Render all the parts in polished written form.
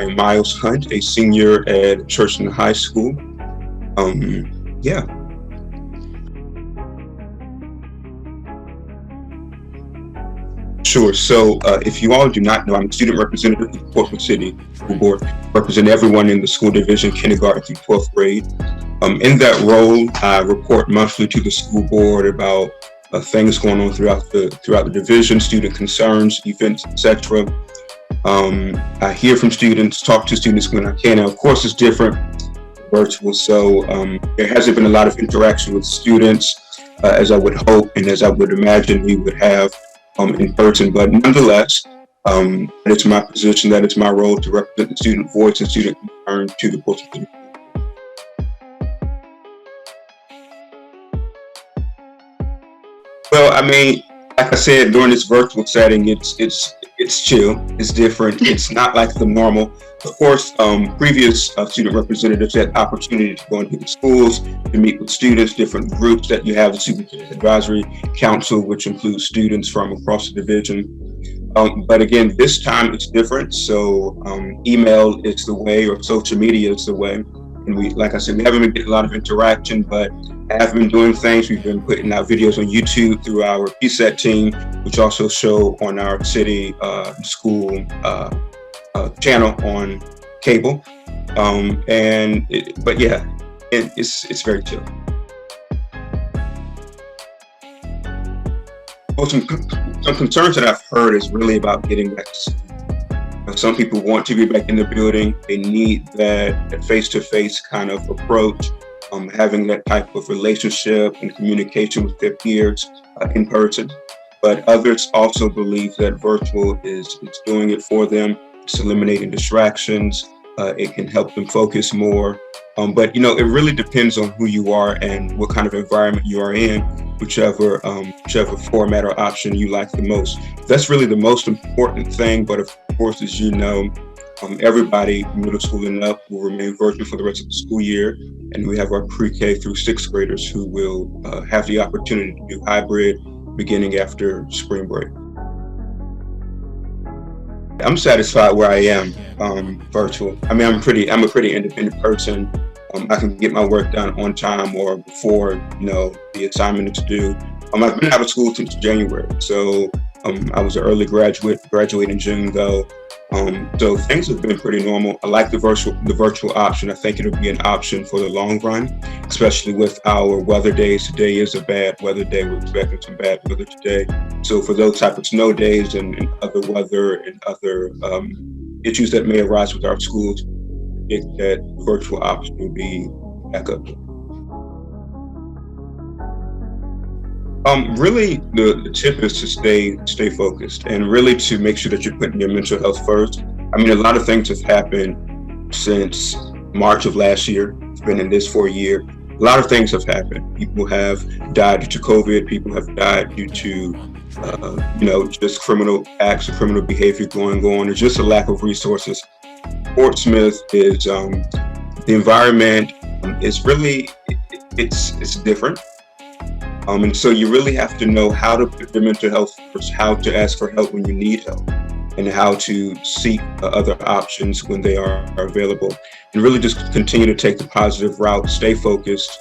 I am Myles Hunt, a senior at Churchton High School. Yeah. Sure. So if you all do not know, I'm a student representative of the Portsmouth City School Board, represent everyone in the school division, kindergarten through 12th grade. In that role, I report monthly to the school board about things going on throughout the division, student concerns, events, etc. I hear from students, talk to students when I can. Now, of course, it's different virtual, so there hasn't been a lot of interaction with students as I would hope and as I would imagine we would have in person. But nonetheless, it's my position, that it's my role to represent the student voice and student concern to the Portsmouth. Well, I mean, like I said, during this virtual setting, it's chill, it's different, it's not like the normal. Of course, previous student representatives had opportunity to go into the schools, to meet with students, different groups that you have, the Superintendent Advisory Council, which includes students from across the division. But again, this time it's different. So email is the way, or social media is the way. And we, like I said, we haven't been getting a lot of interaction, but have been doing things. We've been putting out videos on YouTube through our PSET team, which also show on our city school channel on cable. But yeah, it's very chill. Well, some concerns that I've heard is really about getting back to school. Some people want to be back in the building. They need that face-to-face kind of approach, having that type of relationship and communication with their peers in person. But others also believe that virtual is doing it for them. It's eliminating distractions. It can help them focus more. But you know, it really depends on who you are and what kind of environment you are in, whichever format or option you like the most. That's really the most important thing. But of course, as you know, everybody middle school and up will remain virtual for the rest of the school year. And we have our pre-K through 6th graders who will have the opportunity to do hybrid beginning after spring break. I'm satisfied where I am virtual. I mean, I'm a pretty independent person. I can get my work done on time or before, you know, the assignment is due. I've been out of school since January, so I was an early graduate in June though. So things have been pretty normal. I like the virtual option. I think it'll be an option for the long run, especially with our weather days. Today is a bad weather day. We're expecting some bad weather today. So for those type of snow days and other weather and other issues that may arise with our schools, that virtual option will be back up. Really, the tip is to stay focused and really to make sure that you're putting your mental health first. I mean, a lot of things have happened since March of last year. It's been in this for a year. A lot of things have happened. People have died due to COVID. People have died due to, just criminal acts or criminal behavior going on. There's just a lack of resources. Portsmouth is, the environment is really, it's different. And so you really have to know how to put your mental health first, how to ask for help when you need help, and how to seek other options when they are available. And really just continue to take the positive route, stay focused,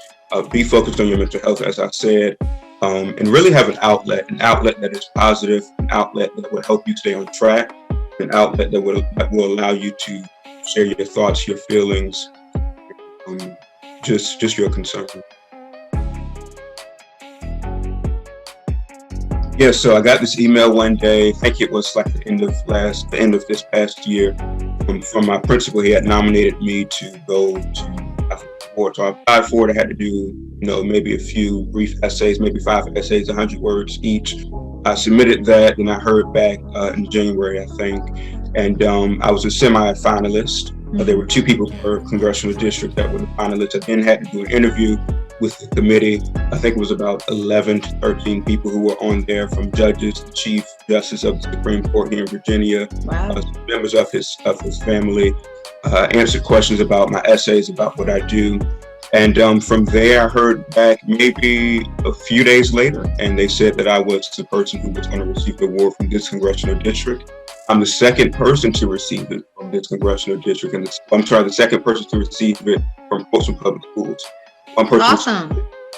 be focused on your mental health, as I said, and really have an outlet that is positive, an outlet that will help you stay on track, an outlet that will allow you to share your thoughts, your feelings, just your concern. Yeah, so I got this email one day. I think it was like the end of this past year, from my principal. He had nominated me to go to the board. So I applied for it. I had to do, maybe a few brief essays, maybe 5 essays, 100 words each. I submitted that, and I heard back in January, I think. And I was a semi-finalist. There were 2 people per congressional district that were the finalists. I then had to do an interview with the committee. I think it was about 11 to 13 people who were on there, from judges, the Chief Justice of the Supreme Court here in Virginia, Wow. Members of his family, answered questions about my essays, about what I do. And from there, I heard back maybe a few days later, and they said that I was the person who was going to receive the award from this congressional district. I'm the second person to receive it from this congressional district, and the second person to receive it from Portsmouth Public Schools. Awesome.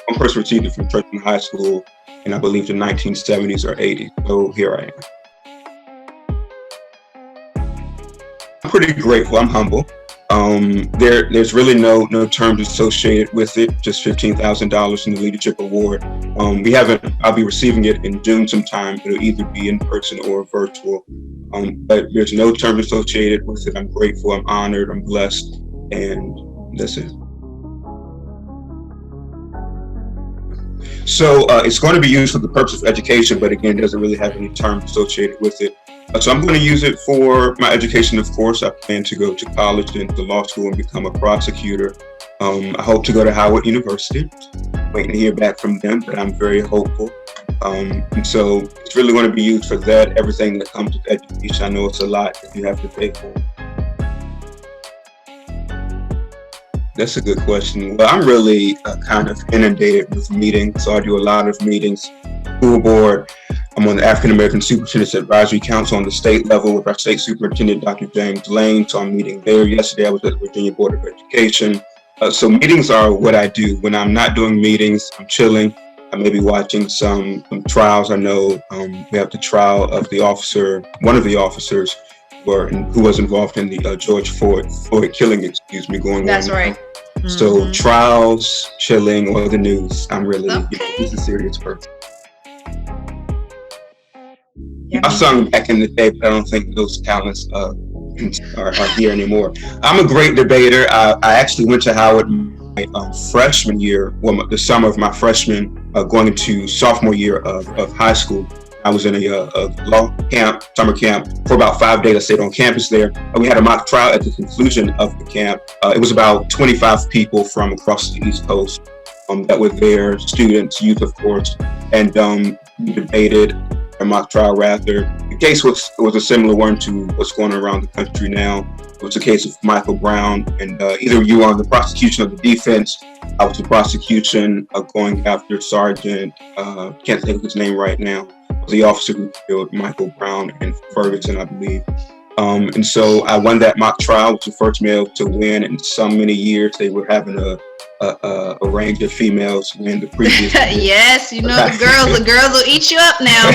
One person received it from Churchman High School, and I believe the 1970s or 80s. So here I am. I'm pretty grateful. I'm humble. There's really no terms associated with it, just $15,000 in the leadership award. I'll be receiving it in June sometime. It'll either be in person or virtual. But there's no terms associated with it. I'm grateful, I'm honored, I'm blessed, and that's it. So it's going to be used for the purpose of education, but again, it doesn't really have any terms associated with it. So I'm going to use it for my education, of course. I plan to go to college and to law school and become a prosecutor. I hope to go to Howard University. Waiting to hear back from them, but I'm very hopeful. And so it's really going to be used for that, everything that comes with education. I know it's a lot that you have to pay for. That's a good question. Well, I'm really kind of inundated with meetings, so I do a lot of meetings. School board. I'm on the African American Superintendent's Advisory Council on the state level with our state superintendent, Dr. James Lane. So I'm meeting there. Yesterday, I was at the Virginia Board of Education. So meetings are what I do. When I'm not doing meetings, I'm chilling. I may be watching some trials. I know we have the trial of one of the officers who was involved in the George Floyd killing, going on. That's right. So trials, chilling, or the news. I'm really, he's a serious person. I sung back in the day, but I don't think those talents are here anymore. I'm a great debater. I actually went to Howard my freshman year, the summer of my freshman, going into sophomore year of high school. I was in a law camp, summer camp, for about 5 days. I stayed on campus there. We had a mock trial at the conclusion of the camp. It was about 25 people from across the East Coast that were there, students, youth, of course, and we debated. A mock trial, rather. The case was a similar one to what's going on around the country now. It was a case of Michael Brown, and either you are the prosecution or the defense. I was the prosecution going after Sergeant, can't think of his name right now, the officer who killed Michael Brown in Ferguson, I believe. And so I won that mock trial. It was the first male to win in so many years. They were having a range of females win the previous. Yes, the girls will eat you up now.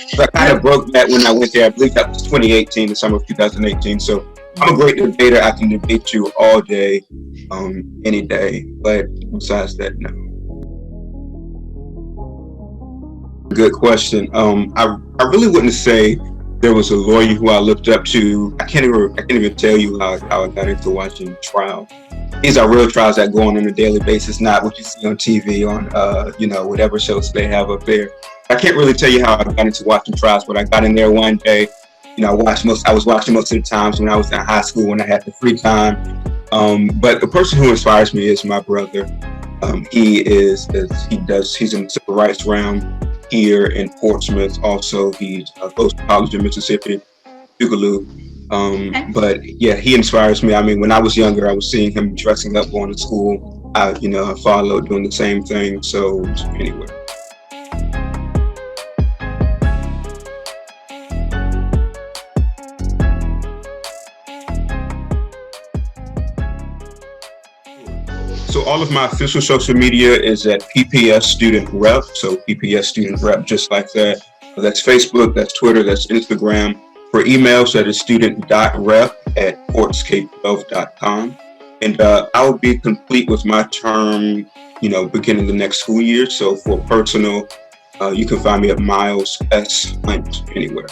So I kind of broke that when I went there. I believe that was 2018, the summer of 2018. So I'm a great debater. I can debate you all day, any day. But besides that, no. Good question. I really wouldn't say there was a lawyer who I looked up to. I can't even tell you how I got into watching trial. These are real trials that go on a daily basis, not what you see on TV, on whatever shows they have up there. I can't really tell you how I got into watching trials, but I got in there one day. I was watching most of the times when I was in high school, when I had the free time. But the person who inspires me is my brother. He's in the civil rights realm here in Portsmouth. Also, he goes to college in Mississippi, Boogaloo. But yeah, he inspires me. I mean, when I was younger, I was seeing him dressing up, going to school. I followed doing the same thing. So anyway. So all of my official social media is at PPS Student Rep. So PPS Student Rep, just like that. That's Facebook, that's Twitter, that's Instagram. For emails, that is student.rep@portsk12.com. And I will be complete with my term, beginning the next school year. So for personal, you can find me at Myles S. Hunt anywhere.